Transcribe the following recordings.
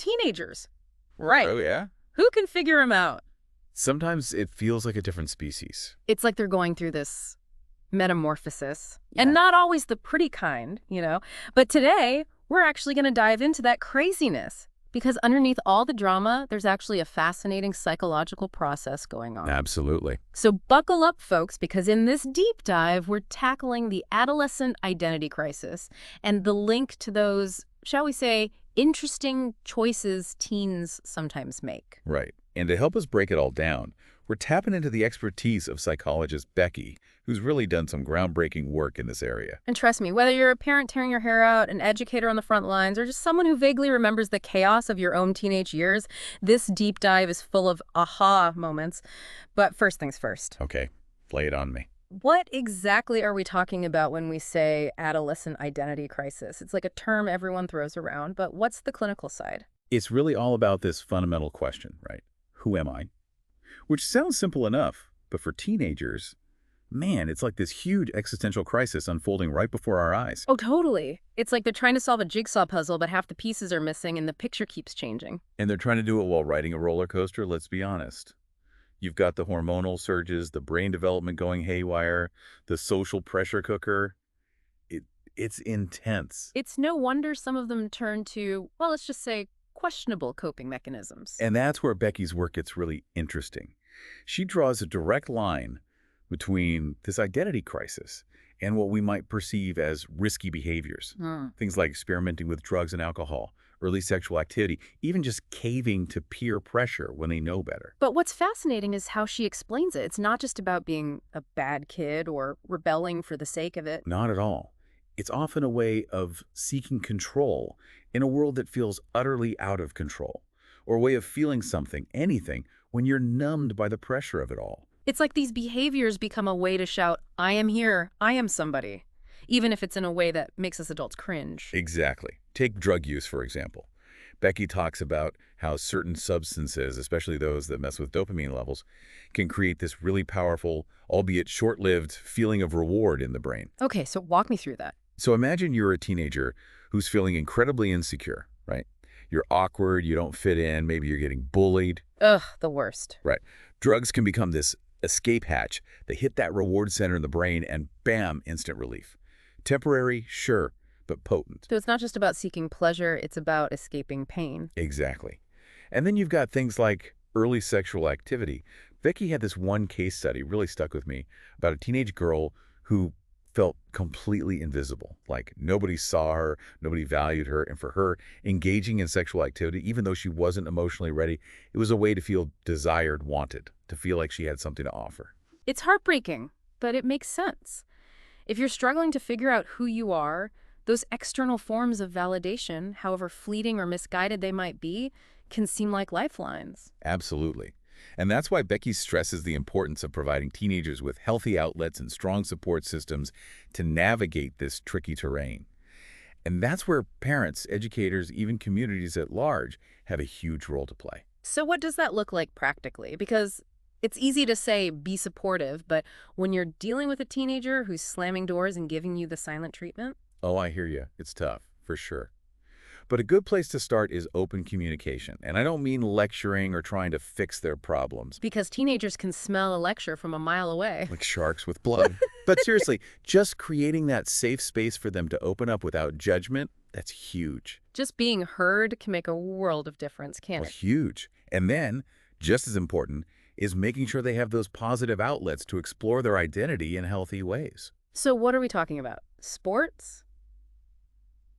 teenagers. Right. Oh, yeah? Who can figure them out? Sometimes it feels like a different species. It's like they're going through this metamorphosis. Yeah. And not always the pretty kind, you know? But today, we're actually going to dive into that craziness. Because underneath all the drama, there's actually a fascinating psychological process going on. Absolutely. So buckle up, folks, because in this deep dive, we're tackling the adolescent identity crisis and the link to those, shall we say, interesting choices teens sometimes make. Right. And to help us break it all down, we're tapping into the expertise of psychologist Becky, who's really done some groundbreaking work in this area. And trust me, whether you're a parent tearing your hair out, an educator on the front lines, or just someone who vaguely remembers the chaos of your own teenage years, this deep dive is full of aha moments. But first things first. Okay, lay it on me. What exactly are we talking about when we say adolescent identity crisis? It's like a term everyone throws around, but what's the clinical side? It's really all about this fundamental question, right? Who am I? Which sounds simple enough, but for teenagers, man, it's like this huge existential crisis unfolding right before our eyes. Oh, totally. It's like they're trying to solve a jigsaw puzzle, but half the pieces are missing and the picture keeps changing. And they're trying to do it while riding a roller coaster, let's be honest. You've got the hormonal surges, the brain development going haywire, the social pressure cooker. It's intense. It's no wonder some of them turn to, well, let's just say, questionable coping mechanisms. And that's where Becky's work gets really interesting. She draws a direct line between this identity crisis and what we might perceive as risky behaviors. Things like experimenting with drugs and alcohol, early sexual activity, even just caving to peer pressure when they know better. But what's fascinating is how she explains it. It's not just about being a bad kid or rebelling for the sake of it. Not at all. It's often a way of seeking control in a world that feels utterly out of control, or a way of feeling something, anything, when you're numbed by the pressure of it all. It's like these behaviors become a way to shout, I am here, I am somebody, even if it's in a way that makes us adults cringe. Exactly. Take drug use, for example. Becky talks about how certain substances, especially those that mess with dopamine levels, can create this really powerful, albeit short-lived, feeling of reward in the brain. Okay, so walk me through that. So imagine you're a teenager who's feeling incredibly insecure, right? You're awkward, you don't fit in, maybe you're getting bullied. Ugh, the worst. Right. Drugs can become this escape hatch. They hit that reward center in the brain and bam, instant relief. Temporary, sure, but potent. So it's not just about seeking pleasure, it's about escaping pain. Exactly. And then you've got things like early sexual activity. Becky had this one case study, really stuck with me, about a teenage girl who felt completely invisible. Like nobody saw her, nobody valued her, and for her, engaging in sexual activity, even though she wasn't emotionally ready, it was a way to feel desired, wanted, to feel like she had something to offer. It's heartbreaking, but it makes sense. If you're struggling to figure out who you are, those external forms of validation, however fleeting or misguided they might be, can seem like lifelines. Absolutely. And that's why Becky stresses the importance of providing teenagers with healthy outlets and strong support systems to navigate this tricky terrain. And that's where parents, educators, even communities at large have a huge role to play. So what does that look like practically? Because it's easy to say be supportive, but when you're dealing with a teenager who's slamming doors and giving you the silent treatment? Oh, I hear you. It's tough, for sure. But a good place to start is open communication. And I don't mean lecturing or trying to fix their problems. Because teenagers can smell a lecture from a mile away. Like sharks with blood. But seriously, just creating that safe space for them to open up without judgment, that's huge. Just being heard can make a world of difference, can't Well, it? huge. And then, just as important, is making sure they have those positive outlets to explore their identity in healthy ways. So what are we talking about? Sports?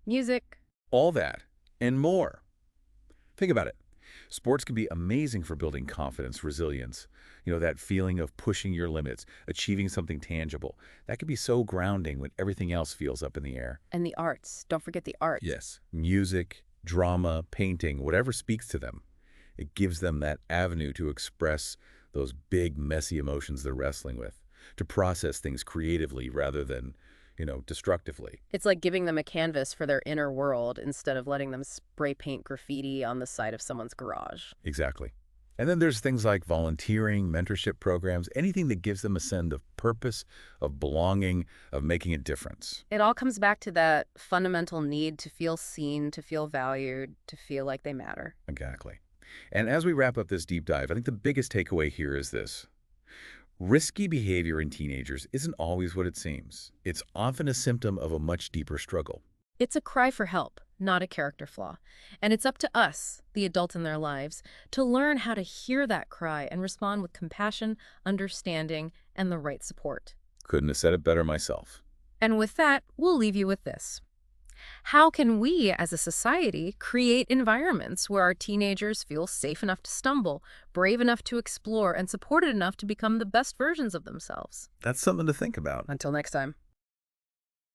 Music? All that and more. Think about it. Sports can be amazing for building confidence, resilience. You know, that feeling of pushing your limits, achieving something tangible. That can be so grounding when everything else feels up in the air. And the arts. Don't forget the arts. Yes. Music, drama, painting, whatever speaks to them. It gives them that avenue to express those big, messy emotions they're wrestling with, to process things creatively rather than, destructively. It's like giving them a canvas for their inner world instead of letting them spray paint graffiti on the side of someone's garage. Exactly. And then there's things like volunteering, mentorship programs, anything that gives them a sense of purpose, of belonging, of making a difference. It all comes back to that fundamental need to feel seen, to feel valued, to feel like they matter. Exactly. And as we wrap up this deep dive, I think the biggest takeaway here is this. Risky behavior in teenagers isn't always what it seems. It's often a symptom of a much deeper struggle. It's a cry for help, not a character flaw. And it's up to us, the adults in their lives, to learn how to hear that cry and respond with compassion, understanding, and the right support. Couldn't have said it better myself. And with that, we'll leave you with this. How can we, as a society, create environments where our teenagers feel safe enough to stumble, brave enough to explore, and supported enough to become the best versions of themselves? That's something to think about. Until next time.